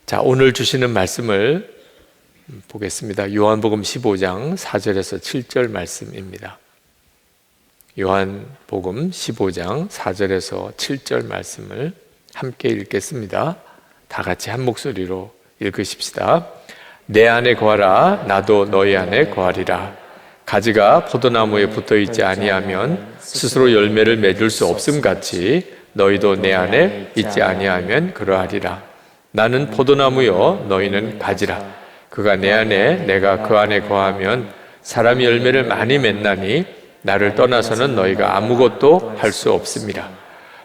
자, 오늘 주시는 말씀을 보겠습니다. 요한복음 15장 4절에서 7절 말씀입니다. 요한복음 15장 4절에서 7절 말씀을 함께 읽겠습니다. 다 같이 한 목소리로 읽으십시다. 내 안에 거하라, 나도 너희 안에 거하리라. 가지가 포도나무에 붙어 있지 아니하면 스스로 열매를 맺을 수 없음 같이 너희도 내 안에 있지 아니하면 그러하리라. 나는 포도나무요 너희는 가지라. 그가 내 안에 내가 그 안에 거하면 사람이 열매를 많이 맺나니 나를 떠나서는 너희가 아무것도 할 수 없습니다.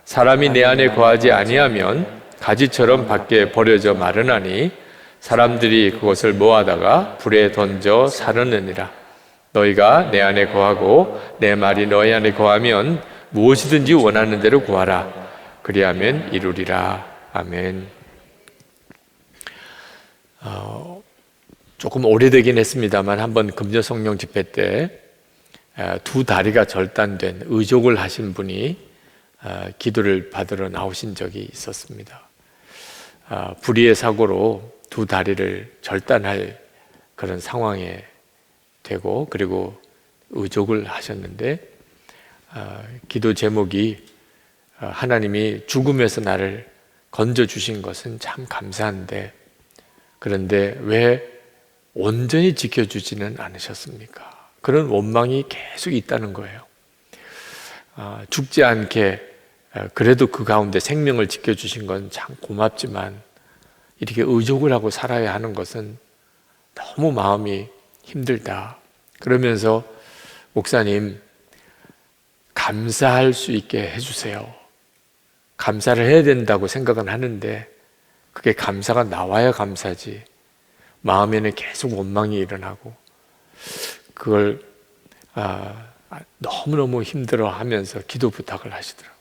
사람이 내 안에 거하지 아니하면 가지처럼 밖에 버려져 마르나니 사람들이 그것을 모아다가 불에 던져 사르느니라. 너희가 내 안에 거하고 내 말이 너희 안에 거하면 무엇이든지 원하는 대로 구하라. 그리하면 이루리라. 아멘. 조금 오래되긴 했습니다만 한번 금요성령 집회 때 두 다리가 절단된 의족을 하신 분이 기도를 받으러 나오신 적이 있었습니다. 불의의 사고로 두 다리를 절단할 그런 상황에 되고 그리고 의족을 하셨는데 기도 제목이 하나님이 죽음에서 나를 건져주신 것은 참 감사한데 그런데 왜 온전히 지켜주지는 않으셨습니까? 그런 원망이 계속 있다는 거예요. 죽지 않게 그래도 그 가운데 생명을 지켜주신 건 참 고맙지만 이렇게 의족을 하고 살아야 하는 것은 너무 마음이 힘들다. 그러면서 목사님 감사할 수 있게 해주세요. 감사를 해야 된다고 생각은 하는데 그게 감사가 나와야 감사지 마음에는 계속 원망이 일어나고 그걸 너무너무 힘들어하면서 기도 부탁을 하시더라고요.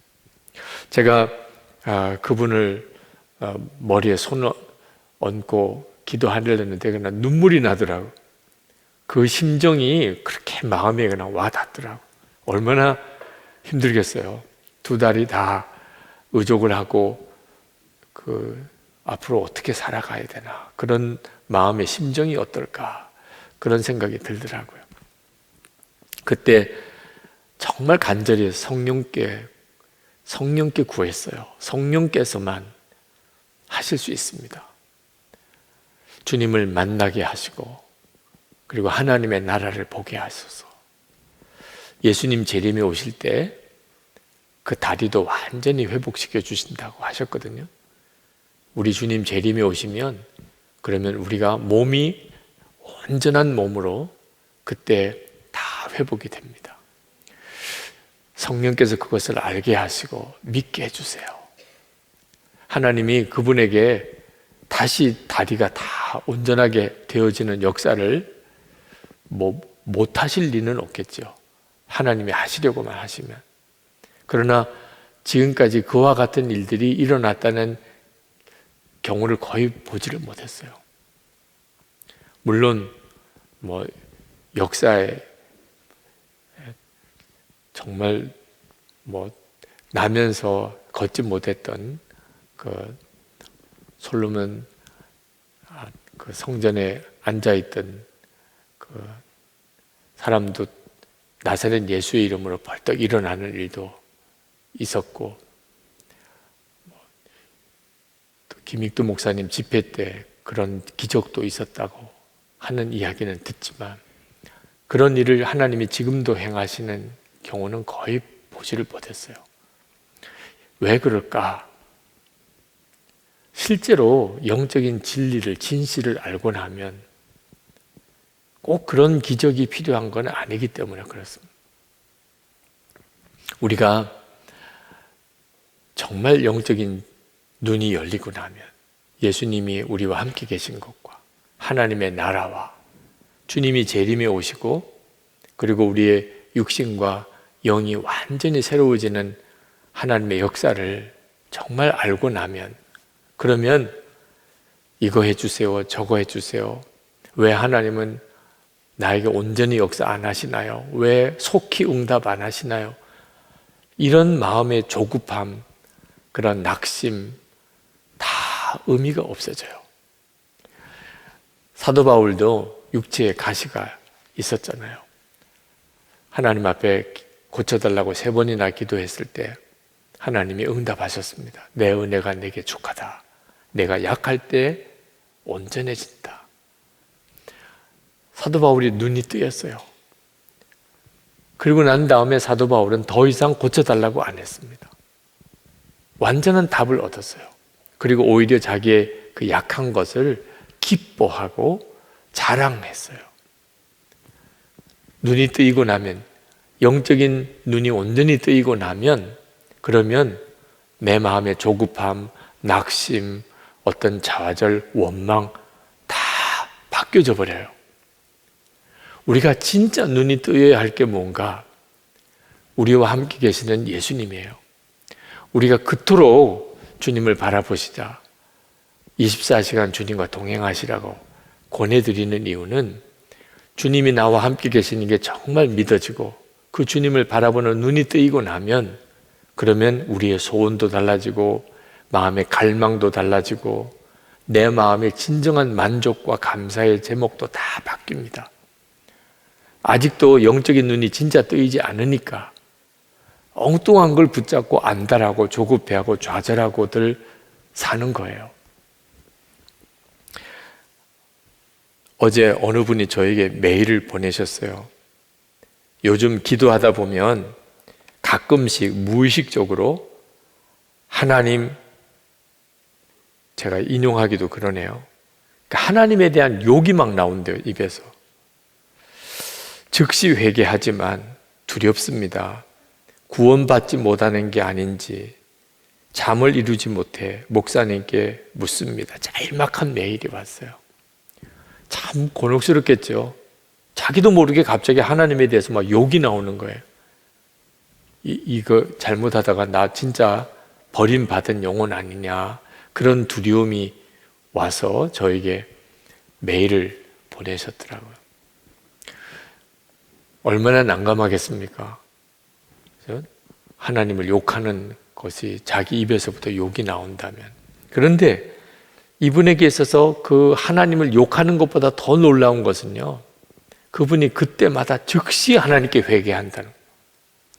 제가 그분을 머리에 손을 얹고 기도하려는데 그냥 눈물이 나더라고요. 그 심정이 그렇게 마음에 그냥 와닿더라고요. 얼마나 힘들겠어요. 두 다리 다 의족을 하고 앞으로 어떻게 살아가야 되나 그런 마음의 심정이 어떨까 그런 생각이 들더라고요. 그때 정말 간절히 성령께 구했어요. 성령께서만 하실 수 있습니다. 주님을 만나게 하시고 그리고 하나님의 나라를 보게 하소서. 예수님 재림에 오실 때 그 다리도 완전히 회복시켜 주신다고 하셨거든요. 우리 주님 재림에 오시면 그러면 우리가 몸이 온전한 몸으로 그때 다 회복이 됩니다. 성령께서 그것을 알게 하시고 믿게 해주세요. 하나님이 그분에게 다시 다리가 다 온전하게 되어지는 역사를 못 하실 리는 없겠죠. 하나님이 하시려고만 하시면. 그러나 지금까지 그와 같은 일들이 일어났다는 경우를 거의 보지를 못했어요. 물론 역사에 정말 나면서 걷지 못했던 그 솔로몬 그 성전에 앉아있던 그 사람도 나사렛 예수의 이름으로 벌떡 일어나는 일도 있었고 김익두 목사님 집회 때 그런 기적도 있었다고 하는 이야기는 듣지만 그런 일을 하나님이 지금도 행하시는 경우는 거의 보지를 못했어요. 왜 그럴까? 실제로 영적인 진리를, 진실을 알고 나면 꼭 그런 기적이 필요한 건 아니기 때문에 그렇습니다. 우리가 정말 영적인 눈이 열리고 나면 예수님이 우리와 함께 계신 것과 하나님의 나라와 주님이 재림에 오시고 그리고 우리의 육신과 영이 완전히 새로워지는 하나님의 역사를 정말 알고 나면 그러면 이거 해주세요, 저거 해주세요. 왜 하나님은 나에게 온전히 역사 안 하시나요? 왜 속히 응답 안 하시나요? 이런 마음의 조급함, 그런 낙심 다 의미가 없어져요. 사도 바울도 육체에 가시가 있었잖아요. 하나님 앞에 고쳐달라고 3번이나 기도했을 때 하나님이 응답하셨습니다. 내 은혜가 내게 족하다. 내가 약할 때 온전해진다. 사도 바울이 눈이 뜨였어요. 그리고 난 다음에 사도 바울은 더 이상 고쳐달라고 안 했습니다. 완전한 답을 얻었어요. 그리고 오히려 자기의 그 약한 것을 기뻐하고 자랑했어요. 눈이 뜨이고 나면, 영적인 눈이 온전히 뜨이고 나면, 그러면 내 마음의 조급함, 낙심, 어떤 자화절, 원망 다 바뀌어져 버려요. 우리가 진짜 눈이 뜨여야 할 게 뭔가? 우리와 함께 계시는 예수님이에요. 우리가 그토록 주님을 바라보시자 24시간 주님과 동행하시라고 권해드리는 이유는 주님이 나와 함께 계시는 게 정말 믿어지고 그 주님을 바라보는 눈이 뜨이고 나면 그러면 우리의 소원도 달라지고 마음의 갈망도 달라지고 내 마음의 진정한 만족과 감사의 제목도 다 바뀝니다. 아직도 영적인 눈이 진짜 뜨이지 않으니까 엉뚱한 걸 붙잡고 안달하고 조급해하고 좌절하고들 사는 거예요. 어제 어느 분이 저에게 메일을 보내셨어요. 요즘 기도하다 보면 가끔씩 무의식적으로 하나님, 제가 인용하기도 그러네요. 그러니까 하나님에 대한 욕이 막 나온대요, 입에서. 즉시 회개하지만 두렵습니다. 구원받지 못하는 게 아닌지 잠을 이루지 못해 목사님께 묻습니다. 짤막한 메일이 왔어요. 참 곤혹스럽겠죠. 자기도 모르게 갑자기 하나님에 대해서 막 욕이 나오는 거예요. 이거 잘못하다가 나 진짜 버림받은 영혼 아니냐, 그런 두려움이 와서 저에게 메일을 보내셨더라고요. 얼마나 난감하겠습니까? 하나님을 욕하는 것이 자기 입에서부터 욕이 나온다면. 그런데 이분에게 있어서 그 하나님을 욕하는 것보다 더 놀라운 것은요, 그분이 그때마다 즉시 하나님께 회개한다는 거예요.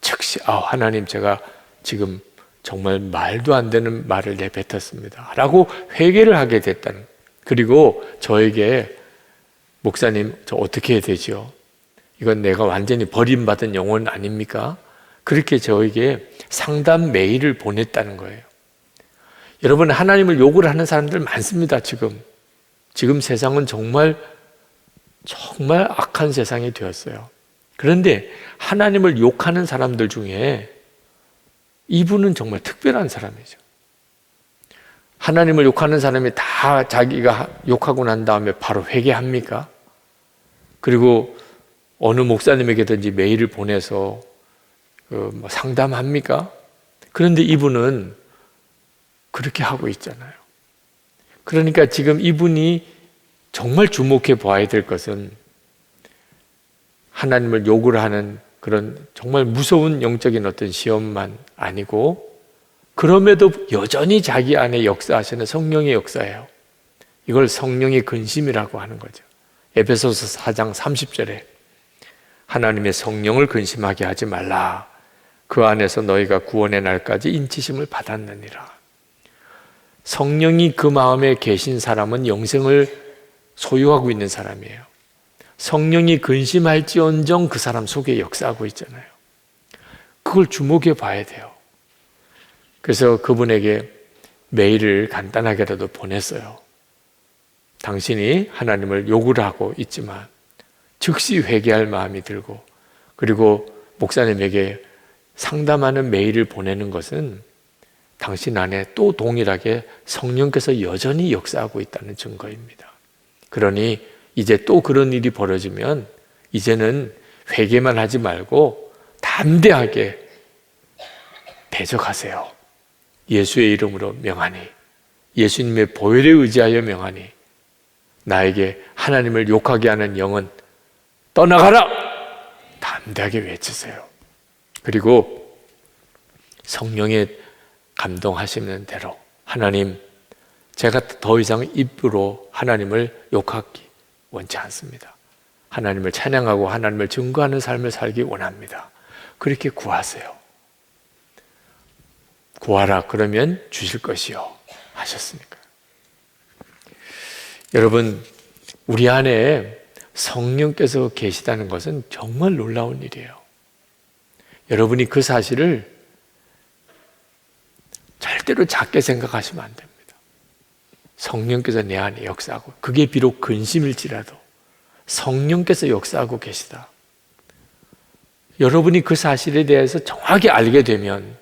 즉시 하나님, 제가 지금 정말 말도 안 되는 말을 내뱉었습니다 라고 회개를 하게 됐다는 거예요. 그리고 저에게 목사님, 저 어떻게 해야 되죠? 이건 내가 완전히 버림받은 영혼 아닙니까? 그렇게 저에게 상담 메일을 보냈다는 거예요. 여러분, 하나님을 욕을 하는 사람들 많습니다. 지금 세상은 정말 악한 세상이 되었어요. 그런데 하나님을 욕하는 사람들 중에 이분은 정말 특별한 사람이죠. 하나님을 욕하는 사람이 다 자기가 욕하고 난 다음에 바로 회개합니까? 그리고 어느 목사님에게든지 메일을 보내서 상담합니까? 그런데 이분은 그렇게 하고 있잖아요. 그러니까 지금 이분이 정말 주목해 봐야 될 것은 하나님을 욕을 하는 그런 정말 무서운 영적인 어떤 시험만 아니고, 그럼에도 여전히 자기 안에 역사하시는 성령의 역사예요. 이걸 성령의 근심이라고 하는 거죠. 에베소서 4장 30절에 하나님의 성령을 근심하게 하지 말라. 그 안에서 너희가 구원의 날까지 인치심을 받았느니라. 성령이 그 마음에 계신 사람은 영생을 소유하고 있는 사람이에요. 성령이 근심할지언정 그 사람 속에 역사하고 있잖아요. 그걸 주목해 봐야 돼요. 그래서 그분에게 메일을 간단하게라도 보냈어요. 당신이 하나님을 욕을 하고 있지만 즉시 회개할 마음이 들고, 그리고 목사님에게 상담하는 메일을 보내는 것은 당신 안에 또 동일하게 성령께서 여전히 역사하고 있다는 증거입니다. 그러니 이제 또 그런 일이 벌어지면 이제는 회개만 하지 말고 담대하게 대적하세요. 예수의 이름으로 명하니, 예수님의 보혈에 의지하여 명하니, 나에게 하나님을 욕하게 하는 영은 떠나가라! 담대하게 외치세요. 그리고 성령의 감동하시는 대로, 하나님, 제가 더 이상 입으로 하나님을 욕하기 원치 않습니다. 하나님을 찬양하고 하나님을 증거하는 삶을 살기 원합니다. 그렇게 구하세요. 구하라 그러면 주실 것이요 하셨으니까. 여러분, 우리 안에 성령께서 계시다는 것은 정말 놀라운 일이에요. 여러분이 그 사실을 절대로 작게 생각하시면 안 됩니다. 성령께서 내 안에 역사하고, 그게 비록 근심일지라도 성령께서 역사하고 계시다. 여러분이 그 사실에 대해서 정확히 알게 되면,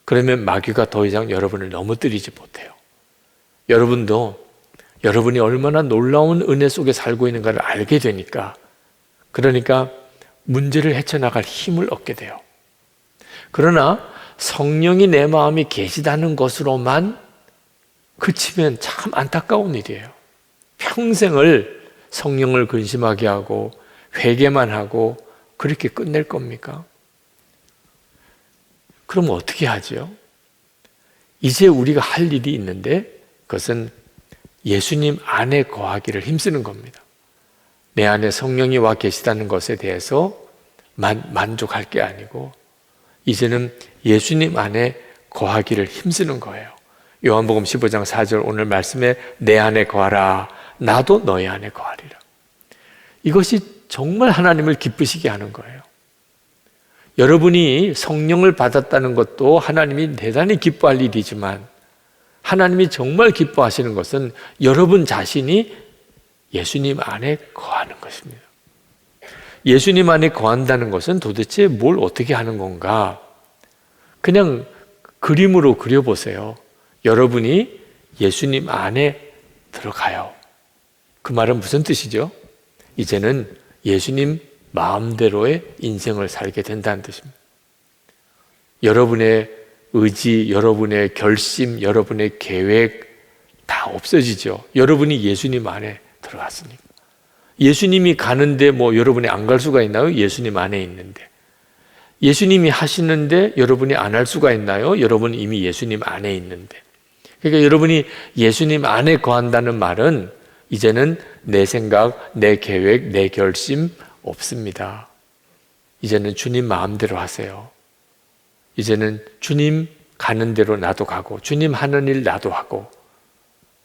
그러면 마귀가 더 이상 여러분을 넘어뜨리지 못해요. 여러분도 여러분이 얼마나 놀라운 은혜 속에 살고 있는가를 알게 되니까, 그러니까 문제를 헤쳐나갈 힘을 얻게 돼요. 그러나 성령이 내 마음에 계시다는 것으로만 그치면 참 안타까운 일이에요. 평생을 성령을 근심하게 하고 회개만 하고 그렇게 끝낼 겁니까? 그럼 어떻게 하죠? 이제 우리가 할 일이 있는데, 그것은 예수님 안에 거하기를 힘쓰는 겁니다. 내 안에 성령이 와 계시다는 것에 대해서 만족할 게 아니고, 이제는 예수님 안에 거하기를 힘쓰는 거예요. 요한복음 15장 4절 오늘 말씀에 내 안에 거하라 나도 너희 안에 거하리라. 이것이 정말 하나님을 기쁘시게 하는 거예요. 여러분이 성령을 받았다는 것도 하나님이 대단히 기뻐할 일이지만, 하나님이 정말 기뻐하시는 것은 여러분 자신이 예수님 안에 거하는 것입니다. 예수님 안에 거한다는 것은 도대체 뭘 어떻게 하는 건가? 그냥 그림으로 그려보세요. 여러분이 예수님 안에 들어가요. 그 말은 무슨 뜻이죠? 이제는 예수님 마음대로의 인생을 살게 된다는 뜻입니다. 여러분의 의지, 여러분의 결심, 여러분의 계획 다 없어지죠. 여러분이 예수님 안에 들어갔으니까. 예수님이 가는데 뭐 여러분이 안 갈 수가 있나요? 예수님 안에 있는데. 예수님이 하시는데 여러분이 안 할 수가 있나요? 여러분은 이미 예수님 안에 있는데. 그러니까 여러분이 예수님 안에 거한다는 말은 이제는 내 생각, 내 계획, 내 결심 없습니다. 이제는 주님 마음대로 하세요. 이제는 주님 가는 대로 나도 가고, 주님 하는 일 나도 하고,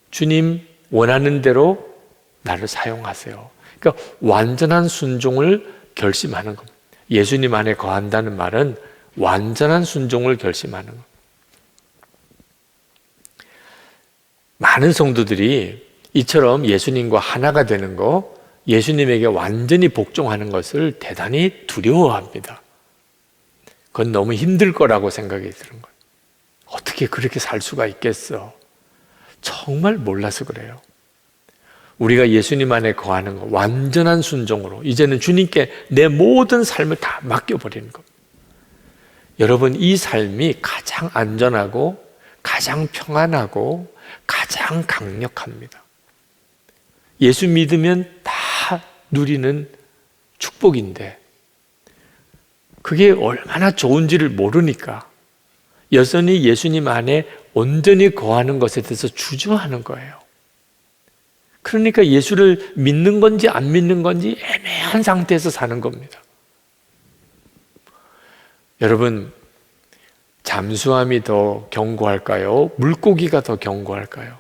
주님 원하는 대로 나를 사용하세요. 그러니까 완전한 순종을 결심하는 겁니다. 예수님 안에 거한다는 말은 완전한 순종을 결심하는 겁니다. 많은 성도들이 이처럼 예수님과 하나가 되는 거, 예수님에게 완전히 복종하는 것을 대단히 두려워합니다. 그건 너무 힘들 거라고 생각이 드는 거예요. 어떻게 그렇게 살 수가 있겠어? 정말 몰라서 그래요. 우리가 예수님 안에 거하는 거, 완전한 순종으로 이제는 주님께 내 모든 삶을 다 맡겨버리는 겁니다. 여러분, 이 삶이 가장 안전하고 가장 평안하고 가장 강력합니다. 예수 믿으면 다 누리는 축복인데, 그게 얼마나 좋은지를 모르니까 여전히 예수님 안에 온전히 거하는 것에 대해서 주저하는 거예요. 그러니까 예수를 믿는 건지 안 믿는 건지 애매한 상태에서 사는 겁니다. 여러분, 잠수함이 더 견고할까요? 물고기가 더 견고할까요?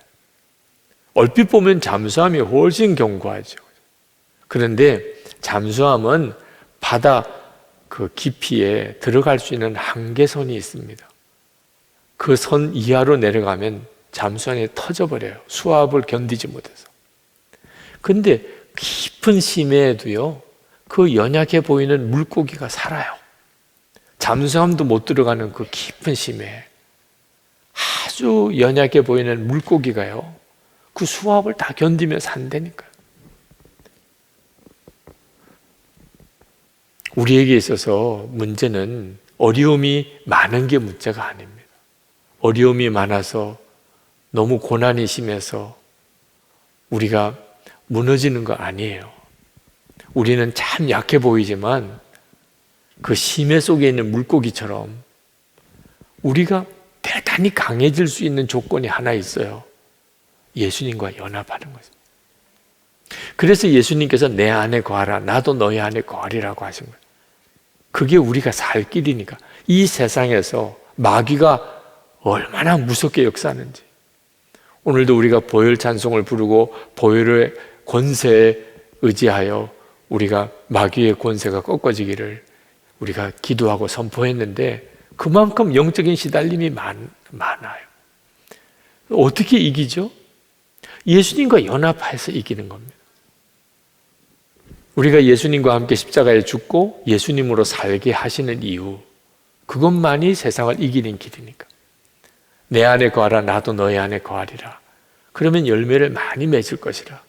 얼핏 보면 잠수함이 훨씬 견고하죠. 그런데 잠수함은 바다 그 깊이에 들어갈 수 있는 한계선이 있습니다. 그 선 이하로 내려가면 잠수함이 터져버려요. 수압을 견디지 못해서. 근데 깊은 심해에도요, 그 연약해 보이는 물고기가 살아요. 잠수함도 못 들어가는 그 깊은 심해에 아주 연약해 보이는 물고기가요, 그 수압을 다 견디며 산다니까요. 우리에게 있어서 문제는 어려움이 많은 게 문제가 아닙니다. 어려움이 많아서 너무 고난이 심해서 우리가 무너지는 거 아니에요. 우리는 참 약해 보이지만 그 심해 속에 있는 물고기처럼 우리가 대단히 강해질 수 있는 조건이 하나 있어요. 예수님과 연합하는 것입니다. 그래서 예수님께서 내 안에 거하라, 나도 너희 안에 거하리라고 하신 거예요. 그게 우리가 살 길이니까. 이 세상에서 마귀가 얼마나 무섭게 역사하는지. 오늘도 우리가 보혈 찬송을 부르고 보혈의 권세에 의지하여 우리가 마귀의 권세가 꺾어지기를 우리가 기도하고 선포했는데, 그만큼 영적인 시달림이 많아요. 어떻게 이기죠? 예수님과 연합해서 이기는 겁니다. 우리가 예수님과 함께 십자가에 죽고 예수님으로 살게 하시는 이유, 그것만이 세상을 이기는 길이니까. 내 안에 거하라, 나도 너희 안에 거하리라. 그러면 열매를 많이 맺을 것이라.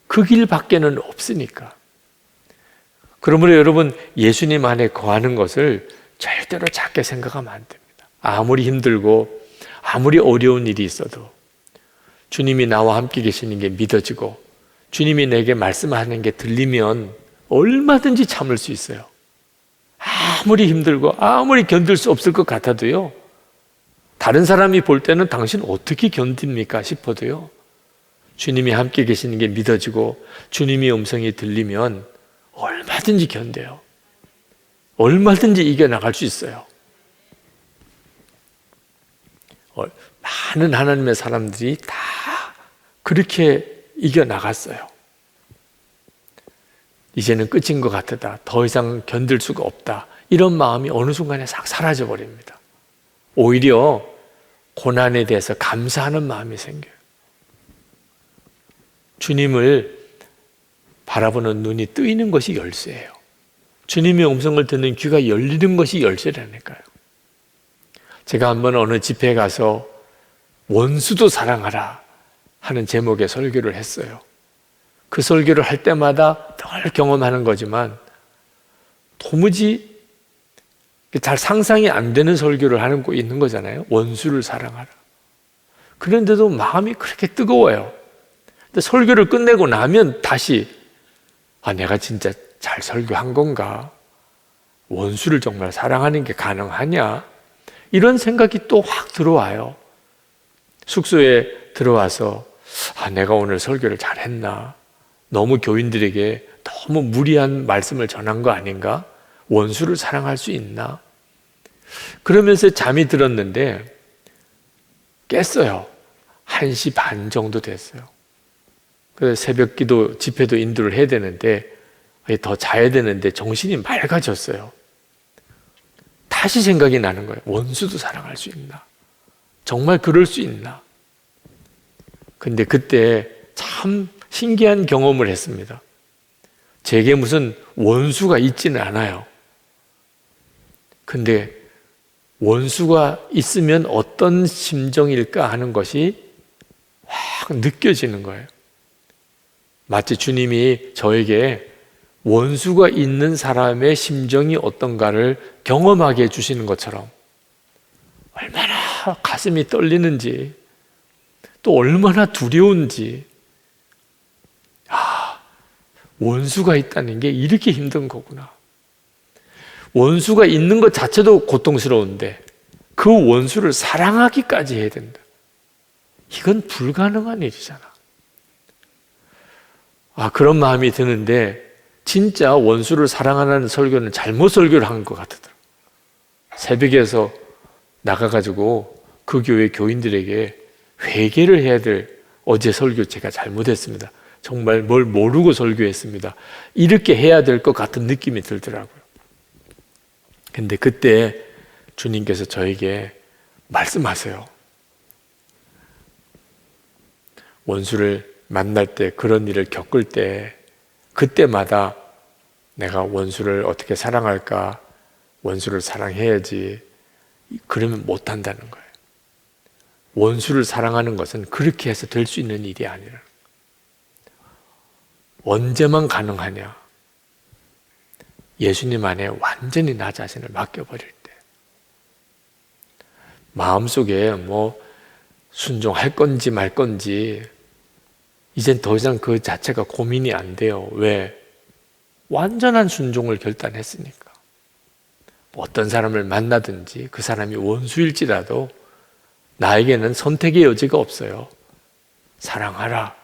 그 길밖에는 없으니까. 그러므로 여러분, 예수님 안에 거하는 것을 절대로 작게 생각하면 안 됩니다. 아무리 힘들고 아무리 어려운 일이 있어도 주님이 나와 함께 계시는 게 믿어지고 주님이 내게 말씀하는 게 들리면 얼마든지 참을 수 있어요. 아무리 힘들고 아무리 견딜 수 없을 것 같아도요, 다른 사람이 볼 때는 당신 어떻게 견딥니까 싶어도요, 주님이 함께 계시는 게 믿어지고 주님의 음성이 들리면 얼마든지 견뎌요. 얼마든지 이겨나갈 수 있어요. 많은 하나님의 사람들이 다 그렇게 이겨나갔어요. 이제는 끝인 것 같다, 더 이상 견딜 수가 없다, 이런 마음이 어느 순간에 싹 사라져 버립니다. 오히려 고난에 대해서 감사하는 마음이 생겨요. 주님을 바라보는 눈이 뜨이는 것이 열쇠예요. 주님의 음성을 듣는 귀가 열리는 것이 열쇠라니까요. 제가 한번 어느 집회에 가서 원수도 사랑하라 하는 제목의 설교를 했어요. 그 설교를 할 때마다 늘 경험하는 거지만 도무지 잘 상상이 안 되는 설교를 하는 거 있는 거잖아요. 원수를 사랑하라. 그런데도 마음이 그렇게 뜨거워요. 근데 설교를 끝내고 나면 다시 내가 진짜 잘 설교한 건가? 원수를 정말 사랑하는 게 가능하냐? 이런 생각이 또 확 들어와요. 숙소에 들어와서 내가 오늘 설교를 잘했나? 너무 교인들에게 너무 무리한 말씀을 전한 거 아닌가? 원수를 사랑할 수 있나? 그러면서 잠이 들었는데 깼어요. 1시 반 정도 됐어요. 그래서 새벽 기도 집회도 인도를 해야 되는데 더 자야 되는데 정신이 맑아졌어요. 다시 생각이 나는 거예요. 원수도 사랑할 수 있나? 정말 그럴 수 있나? 근데 그때 참 신기한 경험을 했습니다. 제게 무슨 원수가 있지는 않아요. 근데 원수가 있으면 어떤 심정일까 하는 것이 확 느껴지는 거예요. 마치 주님이 저에게 원수가 있는 사람의 심정이 어떤가를 경험하게 해주시는 것처럼, 얼마나 가슴이 떨리는지, 또 얼마나 두려운지, 원수가 있다는 게 이렇게 힘든 거구나. 원수가 있는 것 자체도 고통스러운데 그 원수를 사랑하기까지 해야 된다. 이건 불가능한 일이잖아. 그런 마음이 드는데 진짜 원수를 사랑하는 설교는 잘못 설교를 한 것 같더라고요. 새벽에서 나가가지고 그 교회 교인들에게 회개를 해야 될 어제 설교 제가 잘못했습니다. 정말 뭘 모르고 설교했습니다. 이렇게 해야 될 것 같은 느낌이 들더라고요. 근데 그때 주님께서 저에게 말씀하세요. 원수를 만날 때, 그런 일을 겪을 때, 그때마다 내가 원수를 어떻게 사랑할까? 원수를 사랑해야지. 그러면 못한다는 거예요. 원수를 사랑하는 것은 그렇게 해서 될 수 있는 일이 아니라. 언제만 가능하냐? 예수님 안에 완전히 나 자신을 맡겨버릴 때. 마음속에 순종할 건지 말 건지 이젠 더 이상 그 자체가 고민이 안 돼요. 왜? 완전한 순종을 결단했으니까. 어떤 사람을 만나든지 그 사람이 원수일지라도 나에게는 선택의 여지가 없어요. 사랑하라.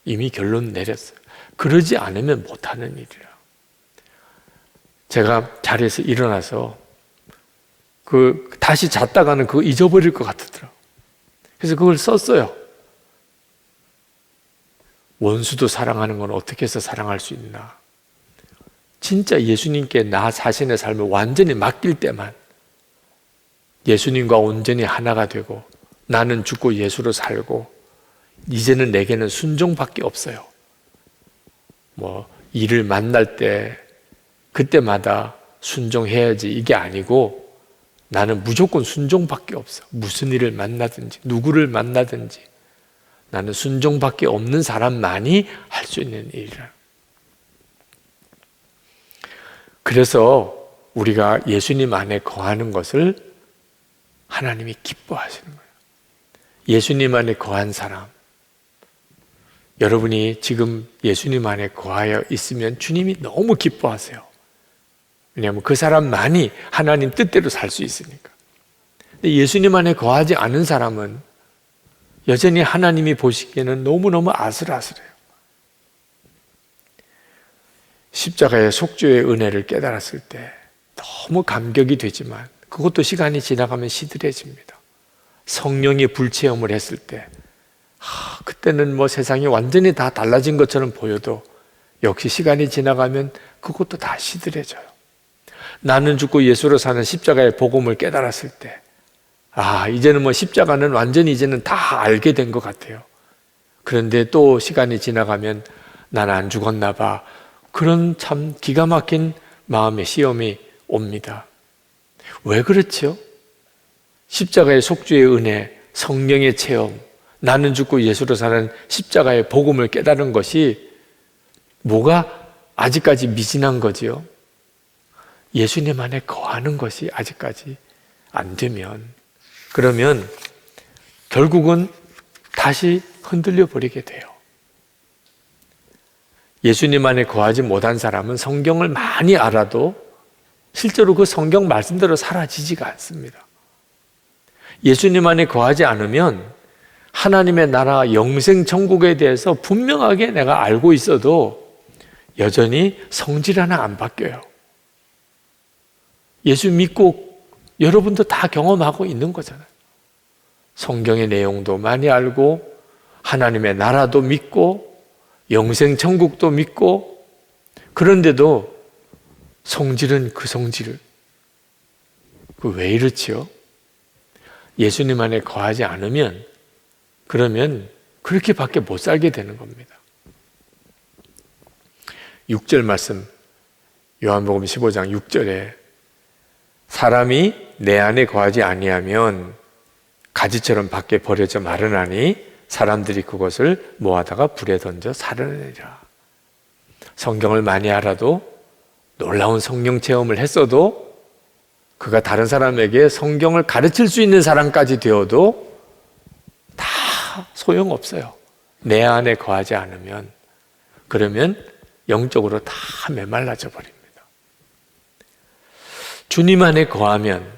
이미 결론 내렸어요. 그러지 않으면 못하는 일이라. 제가 자리에서 일어나서 다시 잤다가는 그거 잊어버릴 것 같더라고요. 그래서 그걸 썼어요. 원수도 사랑하는 건 어떻게 해서 사랑할 수 있나. 진짜 예수님께 나 자신의 삶을 완전히 맡길 때만 예수님과 온전히 하나가 되고 나는 죽고 예수로 살고 이제는 내게는 순종밖에 없어요. 일을 만날 때 그때마다 순종해야지 이게 아니고 나는 무조건 순종밖에 없어. 무슨 일을 만나든지 누구를 만나든지 나는 순종밖에 없는 사람만이 할 수 있는 일이라. 그래서 우리가 예수님 안에 거하는 것을 하나님이 기뻐하시는 거예요. 예수님 안에 거한 사람, 여러분이 지금 예수님 안에 거하여 있으면 주님이 너무 기뻐하세요. 왜냐하면 그 사람만이 하나님 뜻대로 살 수 있으니까. 근데 예수님 안에 거하지 않은 사람은 여전히 하나님이 보시기에는 너무너무 아슬아슬해요. 십자가의 속죄의 은혜를 깨달았을 때 너무 감격이 되지만 그것도 시간이 지나가면 시들해집니다. 성령의 불체험을 했을 때 그때는 세상이 완전히 다 달라진 것처럼 보여도 역시 시간이 지나가면 그것도 다 시들해져요. 나는 죽고 예수로 사는 십자가의 복음을 깨달았을 때 이제는 십자가는 완전히 이제는 다 알게 된 것 같아요. 그런데 또 시간이 지나가면 나는 안 죽었나 봐. 그런 참 기가 막힌 마음의 시험이 옵니다. 왜 그렇죠? 십자가의 속죄의 은혜, 성령의 체험, 나는 죽고 예수로 사는 십자가의 복음을 깨달은 것이 뭐가 아직까지 미진한 거지요? 예수님 안에 거하는 것이 아직까지 안 되면 그러면 결국은 다시 흔들려 버리게 돼요. 예수님 안에 거하지 못한 사람은 성경을 많이 알아도 실제로 그 성경 말씀대로 사라지지가 않습니다. 예수님 안에 거하지 않으면 하나님의 나라 영생 천국에 대해서 분명하게 내가 알고 있어도 여전히 성질 하나 안 바뀌어요. 예수 믿고 여러분도 다 경험하고 있는 거잖아요. 성경의 내용도 많이 알고 하나님의 나라도 믿고 영생 천국도 믿고 그런데도 성질은 그 성질. 왜 이렇지요? 예수님 안에 거하지 않으면 그러면 그렇게밖에 못 살게 되는 겁니다. 6절 말씀 요한복음 15장 6절에 사람이 내 안에 거하지 아니하면 가지처럼 밖에 버려져 마르나니 사람들이 그것을 모아다가 불에 던져 살려내리라. 성경을 많이 알아도 놀라운 성령 체험을 했어도 그가 다른 사람에게 성경을 가르칠 수 있는 사람까지 되어도 다 소용없어요. 내 안에 거하지 않으면 그러면 영적으로 다 메말라져 버립니다. 주님 안에 거하면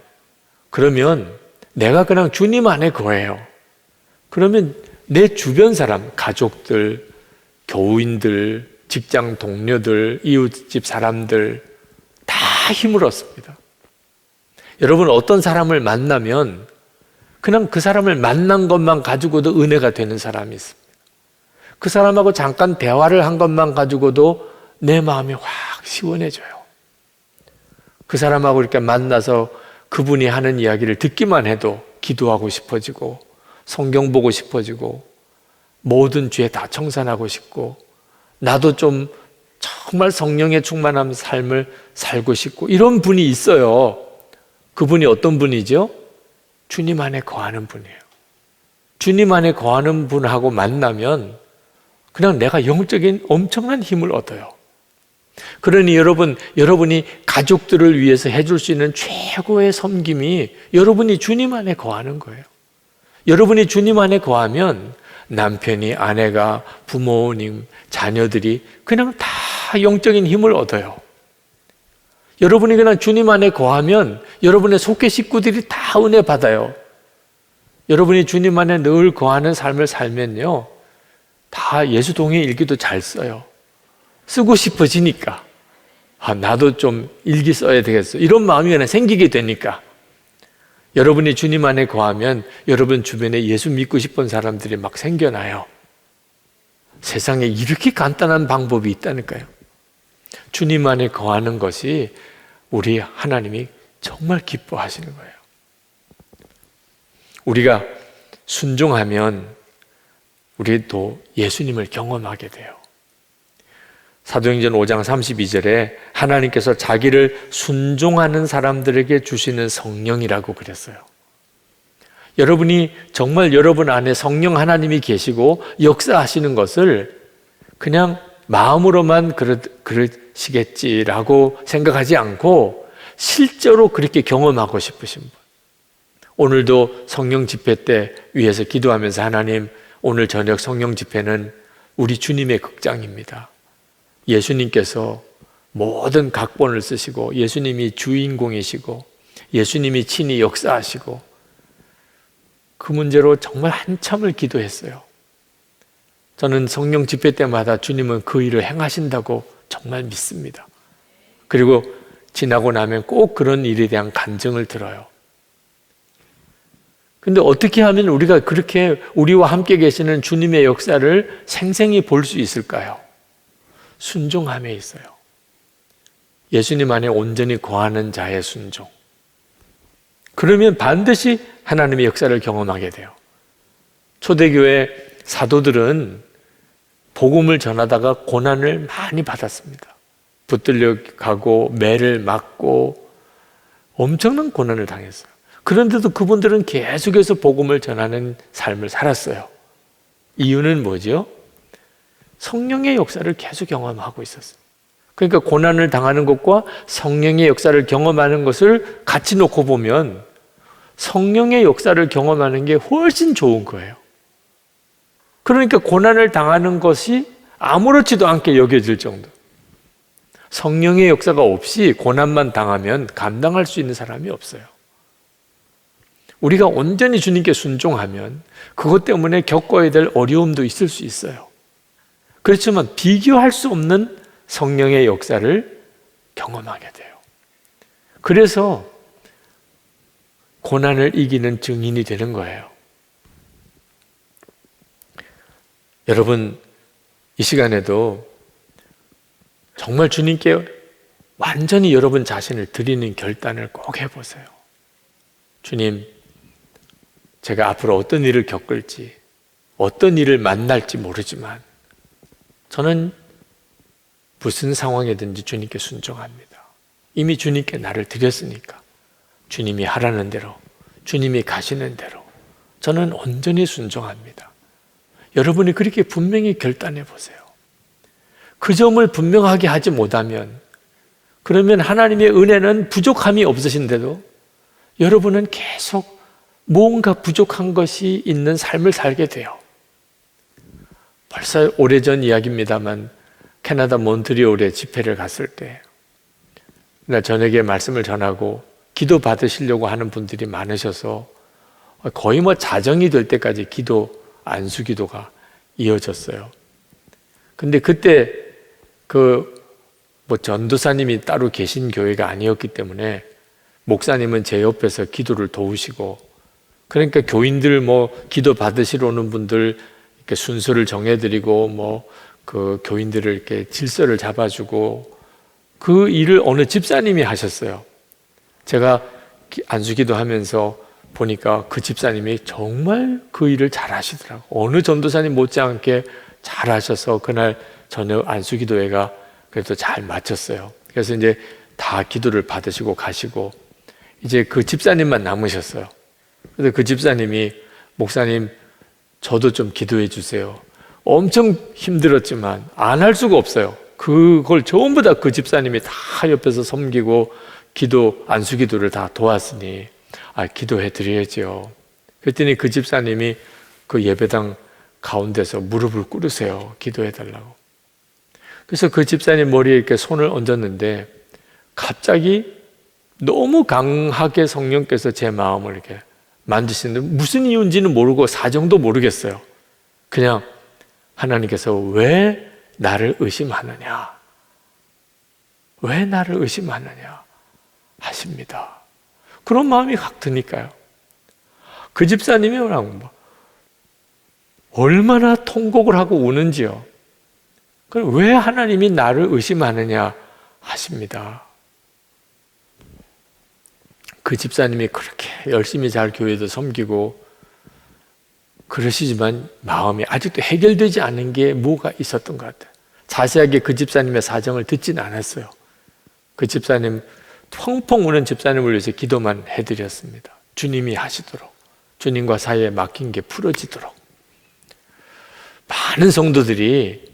그러면 내가 그냥 주님 안에 거해요. 그러면 내 주변 사람, 가족들, 교우인들, 직장 동료들, 이웃집 사람들 다 힘을 얻습니다. 여러분 어떤 사람을 만나면 그냥 그 사람을 만난 것만 가지고도 은혜가 되는 사람이 있습니다. 그 사람하고 잠깐 대화를 한 것만 가지고도 내 마음이 확 시원해져요. 그 사람하고 이렇게 만나서 그분이 하는 이야기를 듣기만 해도 기도하고 싶어지고 성경 보고 싶어지고 모든 죄 다 청산하고 싶고 나도 좀 정말 성령에 충만한 삶을 살고 싶고 이런 분이 있어요. 그분이 어떤 분이죠? 주님 안에 거하는 분이에요. 주님 안에 거하는 분하고 만나면 그냥 내가 영적인 엄청난 힘을 얻어요. 그러니 여러분이 가족들을 위해서 해줄 수 있는 최고의 섬김이 여러분이 주님 안에 거하는 거예요. 여러분이 주님 안에 거하면 남편이, 아내가, 부모님, 자녀들이 그냥 다 영적인 힘을 얻어요. 여러분이 그냥 주님 안에 거하면 여러분의 속회 식구들이 다 은혜 받아요. 여러분이 주님 안에 늘 거하는 삶을 살면요, 다 예수 동행 일기도 잘 써요. 쓰고 싶어지니까 나도 좀 일기 써야 되겠어. 이런 마음이 그냥 생기게 되니까 여러분이 주님 안에 거하면 여러분 주변에 예수 믿고 싶은 사람들이 막 생겨나요. 세상에 이렇게 간단한 방법이 있다니까요. 주님 안에 거하는 것이 우리 하나님이 정말 기뻐하시는 거예요. 우리가 순종하면 우리도 예수님을 경험하게 돼요. 사도행전 5장 32절에 하나님께서 자기를 순종하는 사람들에게 주시는 성령이라고 그랬어요. 여러분이 정말 여러분 안에 성령 하나님이 계시고 역사하시는 것을 그냥 마음으로만 그러시겠지라고 생각하지 않고 실제로 그렇게 경험하고 싶으신 분. 오늘도 성령 집회 때 위에서 기도하면서 하나님, 오늘 저녁 성령 집회는 우리 주님의 극장입니다. 예수님께서 모든 각본을 쓰시고 예수님이 주인공이시고 예수님이 친히 역사하시고 그 문제로 정말 한참을 기도했어요. 저는 성령 집회 때마다 주님은 그 일을 행하신다고 정말 믿습니다. 그리고 지나고 나면 꼭 그런 일에 대한 간증을 들어요. 근데 어떻게 하면 우리가 그렇게 우리와 함께 계시는 주님의 역사를 생생히 볼 수 있을까요? 순종함에 있어요. 예수님 안에 온전히 거하는 자의 순종. 그러면 반드시 하나님의 역사를 경험하게 돼요. 초대교회 사도들은 복음을 전하다가 고난을 많이 받았습니다. 붙들려 가고 매를 맞고 엄청난 고난을 당했어요. 그런데도 그분들은 계속해서 복음을 전하는 삶을 살았어요. 이유는 뭐죠? 성령의 역사를 계속 경험하고 있었어요. 그러니까 고난을 당하는 것과 성령의 역사를 경험하는 것을 같이 놓고 보면 성령의 역사를 경험하는 게 훨씬 좋은 거예요. 그러니까 고난을 당하는 것이 아무렇지도 않게 여겨질 정도. 성령의 역사가 없이 고난만 당하면 감당할 수 있는 사람이 없어요. 우리가 온전히 주님께 순종하면 그것 때문에 겪어야 될 어려움도 있을 수 있어요. 그렇지만 비교할 수 없는 성령의 역사를 경험하게 돼요. 그래서 고난을 이기는 증인이 되는 거예요. 여러분, 이 시간에도 정말 주님께 완전히 여러분 자신을 드리는 결단을 꼭 해보세요. 주님, 제가 앞으로 어떤 일을 겪을지, 어떤 일을 만날지 모르지만 저는 무슨 상황이든지 주님께 순종합니다. 이미 주님께 나를 드렸으니까 주님이 하라는 대로, 주님이 가시는 대로 저는 온전히 순종합니다. 여러분이 그렇게 분명히 결단해 보세요. 그 점을 분명하게 하지 못하면 그러면 하나님의 은혜는 부족함이 없으신데도 여러분은 계속 뭔가 부족한 것이 있는 삶을 살게 돼요. 벌써 오래전 이야기입니다만 캐나다 몬트리올에 집회를 갔을 때 나 저녁에 말씀을 전하고 기도 받으시려고 하는 분들이 많으셔서 거의 자정이 될 때까지 안수 기도가 이어졌어요. 근데 그때 전도사님이 따로 계신 교회가 아니었기 때문에 목사님은 제 옆에서 기도를 도우시고 그러니까 교인들 기도 받으시러 오는 분들 이렇게 순서를 정해드리고 그 교인들을 이렇게 질서를 잡아주고 그 일을 어느 집사님이 하셨어요. 제가 안수기도 하면서 보니까 그 집사님이 정말 그 일을 잘 하시더라고요. 어느 전도사님 못지않게 잘 하셔서 그날 저녁 안수기도회가 그래도 잘 마쳤어요. 그래서 이제 다 기도를 받으시고 가시고 이제 그 집사님만 남으셨어요. 그래서 그 집사님이 목사님 저도 좀 기도해 주세요. 엄청 힘들었지만 안 할 수가 없어요. 그걸 전부 다 그 집사님이 다 옆에서 섬기고 안수기도를 다 도왔으니 기도해 드려야죠. 그랬더니 그 집사님이 그 예배당 가운데서 무릎을 꿇으세요. 기도해 달라고. 그래서 그 집사님 머리에 이렇게 손을 얹었는데 갑자기 너무 강하게 성령께서 제 마음을 이렇게 만지시는데 무슨 이유인지는 모르고 사정도 모르겠어요. 그냥 하나님께서 왜 나를 의심하느냐? 왜 나를 의심하느냐? 하십니다. 그런 마음이 확 드니까요. 그 집사님이 얼마나 통곡을 하고 우는지요. 그럼 왜 하나님이 나를 의심하느냐 하십니다. 그 집사님이 그렇게 열심히 잘 교회도 섬기고 그러시지만 마음이 아직도 해결되지 않은 게 뭐가 있었던 것 같아요. 자세하게 그 집사님의 사정을 듣지는 않았어요. 그 집사님, 펑펑 우는 집사님을 위해서 기도만 해드렸습니다. 주님이 하시도록, 주님과 사이에 막힌 게 풀어지도록. 많은 성도들이